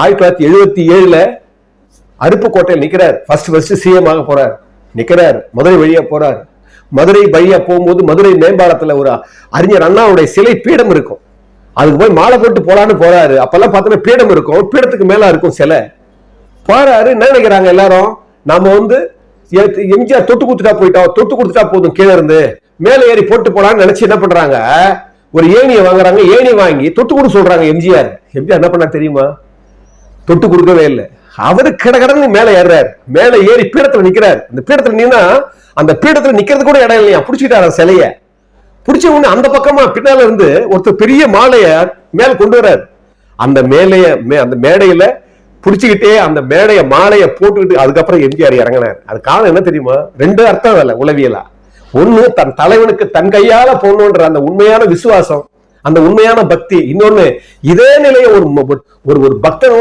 1977 அருப்புக்கோட்டையில் நிக்கிறார். First CM ஆக போறார். நிக்கிறார், மதுரை வழியா போறார். மதுரை வழியா போகும்போது மதுரை மேம்பாலத்துல ஒரு அறிஞர் அண்ணாவுடைய சிலை பீடம் இருக்கும். அதுக்கு போய் மாலை போட்டு போலான்னு போறாரு. அப்பெல்லாம் பார்த்தோன்னா பீடம் இருக்கும், பீடத்துக்கு மேல இருக்கும் சிலை. போறாரு. என்ன நினைக்கிறாங்க எல்லாரும், நாம எம்ஜிஆர் தொட்டு கொடுத்துட்டா போயிட்டோம், தொட்டு கொடுத்துட்டா போதும், கீழே இருந்து மேல ஏறி போட்டு போலான்னு நினைச்சு என்ன பண்றாங்க, ஒரு ஏணியை வாங்குறாங்க. ஏணி வாங்கி தொட்டு கொடுக்க சொல்றாங்க. எம்ஜிஆர் என்ன பண்ணா தெரியுமா? தொட்டு கொடுக்கவே இல்லை. அவரு கடகடன்னு மேல ஏறாரு. மேல ஏறி பீடத்துல நிக்கிறார். அந்த பீடத்துல நின்னா அந்த பீடத்துல நிக்கிறது கூட இடம் இல்லையா, புடிச்சுட்டாரு சிலைய. புடிச்ச உடனே அந்த பக்கமா பின்னால இருந்து ஒருத்தர் பெரிய மாலைய மேல கொண்டு வர்றாரு. அந்த மேடையில புடிச்சுக்கிட்டே அந்த மாலைய போட்டுக்கிட்டு அதுக்கப்புறம் எம்ஜிஆர் இறங்கினார். அது காரணம் என்ன தெரியுமா? 2 அர்த்தம் இல்ல உளவியலா. ஒண்ணு, தன் தலைவனுக்கு தன் கையால போகணுன்ற அந்த உண்மையான விசுவாசம், அந்த உண்மையான பக்தி. இன்னொன்னு, இதே நிலையை ஒரு பக்தன்